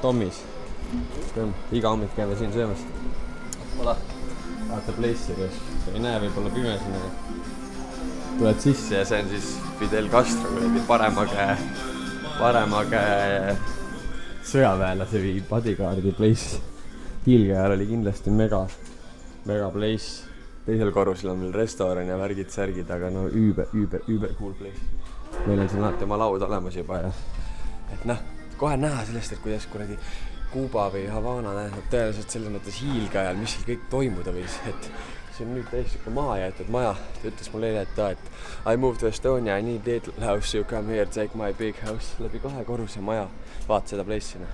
Tommy's. Iga hommik käime siin söömas. Vaata Place'is. Ei näe võib-olla pime sinna. Tuled sisse ja see on siis Fidel Castro parema käe sõjaväelase või bodyguardi Place. Hiilgajal oli kindlasti mega Place. Teisel korrusel on meil restoran ja värgid-särgid, aga no über cool Place. Meil on siin alati oma laud olemas juba ja et kohe näha sellest, et kuidas kuradi Kuuba või Havana tähendab tõenäoliselt selles mõttes hiilgajal, mis siin kõik toimuda võis, et see on nüüd täiesti maha jäetud maja. Ta ütles mulle eile, et I moved to Estonia, I need little house, you come here, take my big house. Läbi 2 korruse maja, vaata seda place'ina.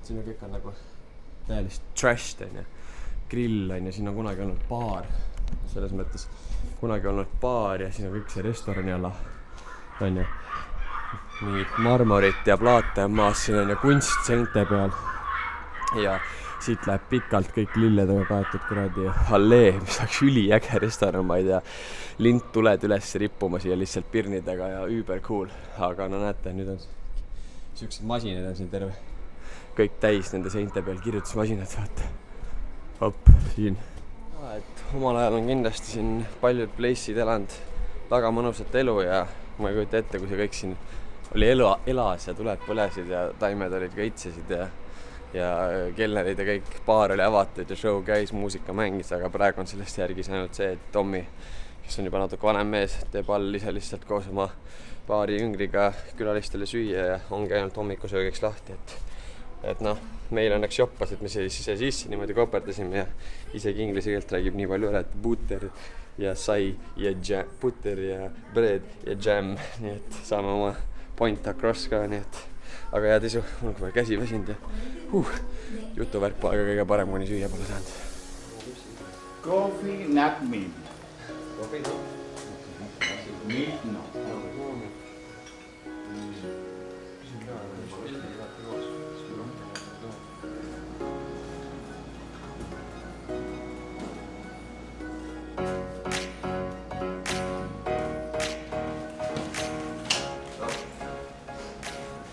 Siin kõik on nagu täielist trashed, grill, siin on kunagi olnud baar. Selles mõttes kunagi olnud baar ja siin on kõik see restorani ala. Nii marmorit ja plaate on maas, siin on ja kunst seinte peal. Ja siit läheb pikalt kõik lilledega kaetud kuradi allee, mis oleks üliäge restoran, ma ei tea. Lint tuled üles rippuma siia lihtsalt pirnidega ja über cool. Aga no näete, nüüd on siuksed masinad on siin terve. Kõik täis nende seinte peal kirjutusmasinad, vaata. Hopp, siin. Et omal ajal on kindlasti siin paljud place'id elanud väga mõnusat elu ja ma ei kujuta ette, kui see kõik siin oli elas ja tuled põlesid ja taimed olid kõitsesid ja kellerid ja kõik baar oli avatud ja show käis, muusika mängis, aga praegu on sellest järgis ainult see, et Tommy, kes on juba natuke vanem mees, teeb all ise lihtsalt koos oma baari jüngriga külalistele süüa ja ongi ainult hommikusöögiks lahti, et meil õnneks joppas, et me sisse niimoodi koperdasime ja isegi inglise keelt räägib nii palju üle, et butter ja sai ja butter ja bread ja jam, nii et saame oma point across ka, nii et aga hea tisu, mul kui käsi väsinud ja jutuvärk pole ka kõige parem, kuni süüa pole saanud. Coffee, not milk. Coffee, no? Milk, no.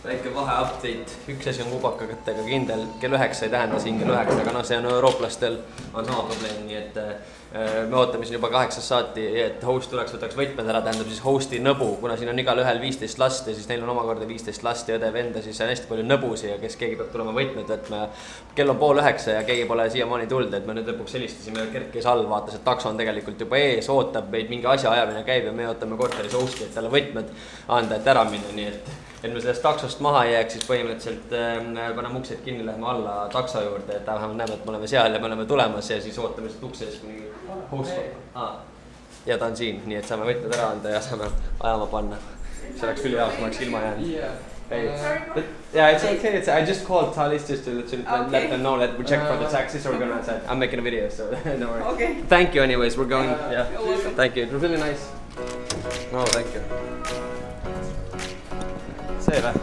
Väike vahe update, üks asi on kubakakättega kindel, kell 9 ei tähenda siin kell 9, aga see on eurooplastel on sama probleem, nii et me ootame siin juba 8 saati, et host tuleks, võtaks võtmed ära, tähendab siis hosti nõbu, kuna siin on igal ühel 15 last ja siis neil on omakorda 15 last ja õde venda, siis on hästi palju nõbusi ja kes keegi peab tulema võtmed võtma. Kell on 8:30 ja keegi pole siiamaani tulnud, et me nüüd lõpuks helistasime, Kert käis all, vaatas, et takso on tegelikult juba ees, ootab meid, mingi asja ajamine käib ja me ootame korteris hosti, et talle võtmed anda, et ära minna, nii et me sellest taksost maha ei jääks, siis põhimõtteliselt paneme uksed kinni, läheme alla takso juurde, et vähemalt näeme, et me oleme seal ja me oleme tulemas ja siis ootame seda ukse ees, kuni host ja ta on siin, nii et saame võtmed ära anda ja saame ajama panna. See oleks küll hea, kui ma oleks ilma jäänud. Yeah, it's okay. I just called Thalys just to let them know that we checked for the taxi, so we're going outside. I'm making a video, so don't worry. Okay. Thank you anyways, we're going. Yeah. You're welcome. Thank you, it was really nice. No, thank you. See vä?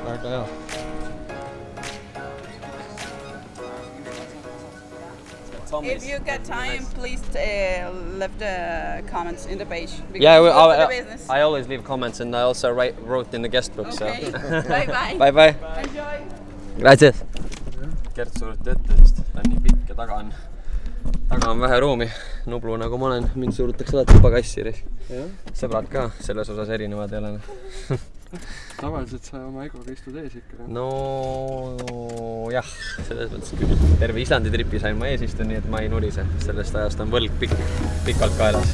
Väga hea. If you get time, please leave the comments in the page. Yeah, I always leave comments and I also wrote in the guest book. Okay. So. Bye-bye. Bye-bye. Enjoy. Gracias. Kert suruti ette vist, ta on nii pikk ja taga on vähe ruumi. Nublu nagu ma olen, mind surutakse alati juba kassi. Sõbrad ka selles osas erinevad ei ole. Tavaliselt sa oma egoga istud ees ikka. No jah, selles mõttes küll. Terve Islandi tripi sain ma ees istu, nii et ma ei nurise. Sellest ajast on võlg pikalt kaelas.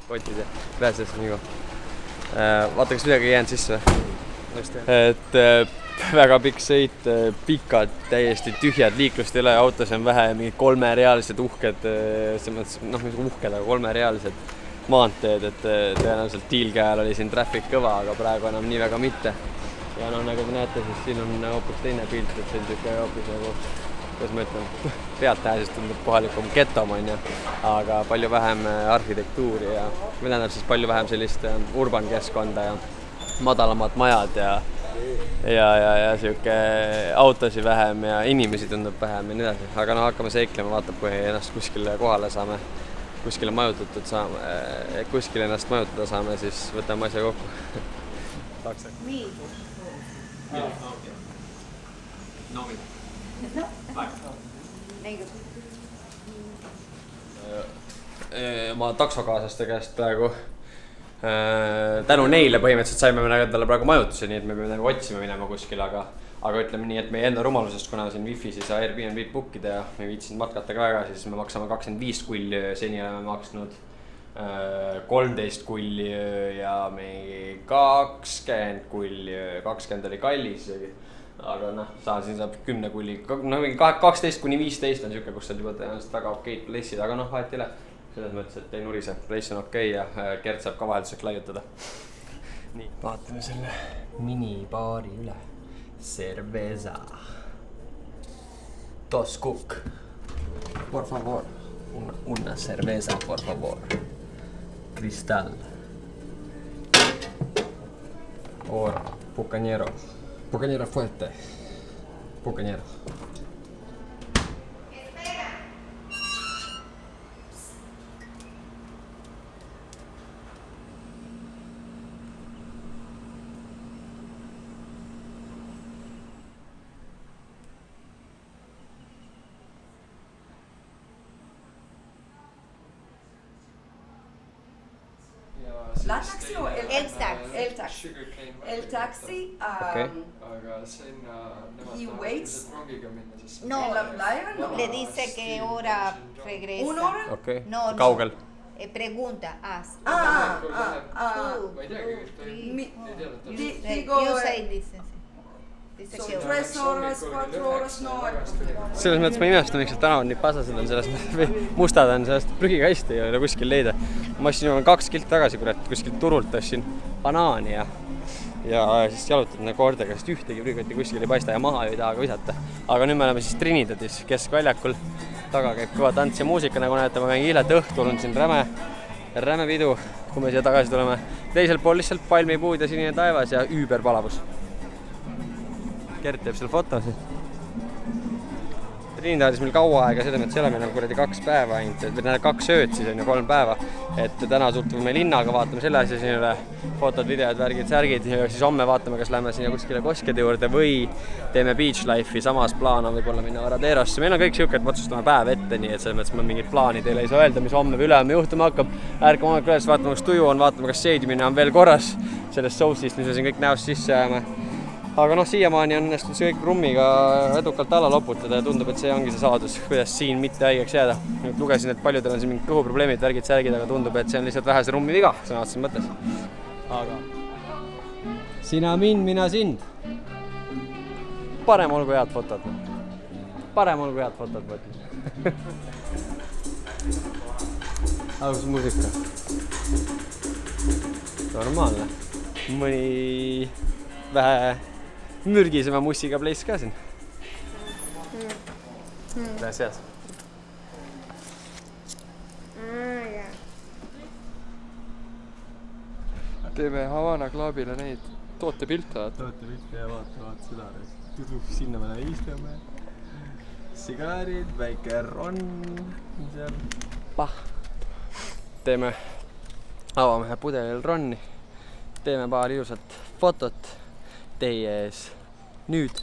kotid ja pääses nagu. Vaata, kas midagi ei jäänud sisse. Et väga pikk sõit, pikad, täiesti tühjad liiklust ei ole, autos on vähe, mingid 3-realised uhked, uhked, aga 3-realised maanteed, et tõenäoliselt tiilge ajal oli siin traffic kõva, aga praegu enam nii väga mitte. Ja noh, nagu te näete, siis siin on hoopis teine pilt, et see on tükk hoopis nagu, kuidas ma ütlen, pealtnähes tundub kohalikum getom, aga palju vähem arhitektuuri ja tähendab siis palju vähem sellist urban keskkonda ja madalamat majad ja siuke autosi vähem ja inimesi tundub vähem ja nii edasi. Aga noh, hakkame seiklema, vaatab, kui ennast kuskile kohale saame, kuskile ennast majutada saame, siis võtame asja kokku. Taksa. Ma taksokaaslaste käest praegu tänu neile põhimõtteliselt saime me endale praegu majutuse, nii et me peame nagu otsima minema kuskil, aga ütleme nii, et meie enda rumalusest, kuna siin Wi-Fi's ei saa Airbnb bookida ja me viitsin matkata ka väga, siis me maksame 25 kulli, seni oleme maksnud 13 kulli ja mingi 20 kulli, 20 oli kallis isegi. Aga noh, siin saab 10 kulli, no 12 kuni 15 on siuke, kus saad juba tõenäoliselt väga okeid place'id, aga noh, vahet ei ole. Selles mõttes, et ei nurise, place on okei ja Gert saab ka vahelduseks laiutada. Nii, vaatame selle minibaari üle. Cerveza. Dos Cook. Por favor. Una cerveza, por favor. Cristal. Ora, Bucanero. Bucanero fuerte. Bucanero. La taxi o el taxi? El taxi. Okay. Aga sinna He waits. rongiga minna, sest No, En la playa, no. le dice que hora regresa. ¿Una hora? Okei, No. kaugel. Pregunta, haz. Ah, Two, ma ei teagi, three, Mi- ei teadnud You täpselt. say, digo, you say this. Dice son que 3 horas, 4 horas, no. Selles mõttes ma imestan, miks tänavad nii pasased on sellest, mustad on sellest prügikasti ei ole kuskil leida. Ma ostsin juba 2 kilti tagasi, kurat, kuskilt turult tõstsin banaani ja siis jalutad nagu kordega, sest ühtegi prügikotti kuskil ei paista ja maha ei taha ka visata. Aga nüüd me oleme siis Trinidadis keskväljakul, taga käib kõva tants ja muusika, nagu näete, ma käin hiljem õhtul on siin räme pidu, kui me siia tagasi tuleme. Teisel pool lihtsalt palmipuud ja sinine taevas ja üüberpalavus. Gert teeb seal fotosi. Trinidadis meil kaua aega, selles mõttes oleme nagu 2 päeva ainult, või 2 ööd siis on ju 3 päeva. Et täna suhtume linnaga, vaatame selle asja siin üle, fotod, videod, värgid, särgid ja siis homme vaatame, kas lähme sinna kuskile koskede juurde või teeme beach life'i. Samas plaan on võib-olla minna Varaderosse. Meil on kõik siuke, et me otsustame päev ette, nii et selles mõttes me mingid plaani teile ei saa öelda, mis homme või ülehomme juhtuma hakkab. Ärkame hommikul üles, vaatame, kas tuju on, vaatame, kas seedimine on veel korras sellest sousist, mis me siin kõik näost sisse ajame. Aga noh, siiamaani on õnnestunud see kõik rummiga edukalt alla loputada ja tundub, et see ongi see saadus, kuidas siin mitte haigeks jääda. Nüüd lugesin, et paljudel on siin mingid kõhuprobleemid, värgid, särgid, aga tundub, et see on lihtsalt vähese rummi viga, sõna otseses mõttes. Aga sina mind, mina sind. Parem olgu head fotod. Parem olgu head fotod, mõtlen. Algus muusika. Normaalne. Mõni vähe mürgisema mussiga place ka siin. Gracias. Teeme Havana klaabile neid tootepilte. Tootepilte ja vaata seda. Sinna me istume. Sigaarid, väike ronn seal. Avame ühe pudelil ronni. Teeme paar ilusat fotot teie ees nüüd.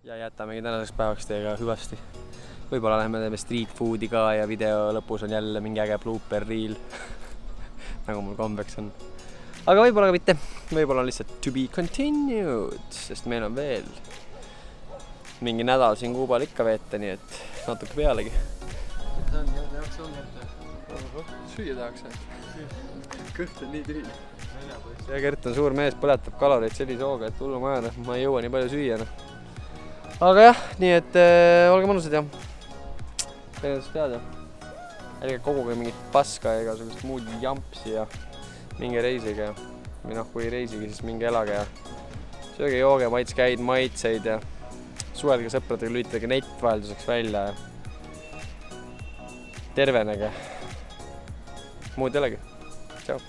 Ja jätamegi tänaseks päevaks teiega hüvasti. võib-olla lähme teeme street foodi ka ja video lõpus on jälle mingi äge blooper reel nagu mul kombeks on. Aga võib-olla ka mitte, võib-olla on lihtsalt to be continued, sest meil on veel mingi nädal siin Kuubal ikka veeta, nii et natuke pealegi. See on jaoks on ette. Süüa tahaks. Kõht on nii tühi. See Gert on suur mees, põletab kaloreid sellise hooga, et hullu majana, ma ei jõua nii palju süüa. Aga jah, nii et olge mõnusad ja tegelikult tead ja ärge koguge mingit paska ja igasugust muud jampsi ja minge reisige ja või noh, kui reisige, siis minge elage ja sööge, jooge, maitske häid maitseid ja suhelge sõpradega, lülitage netvahelduseks välja ja tervenege. Muud ei olegi. Tšau!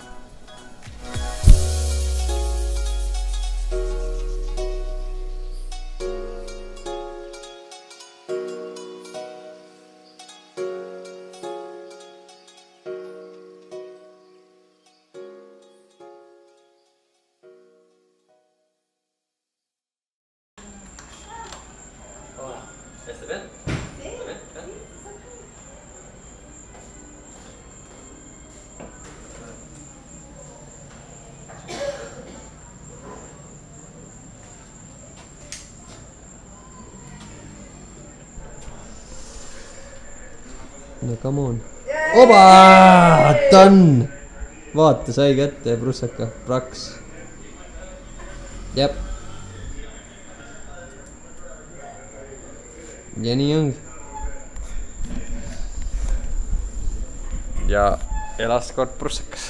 ¿Está bien? Sí. No come on. Oba! Done! Vaata, sai kätte prussaka. Praks. Jep. Ja nii ongi. Ja last kord prussakas.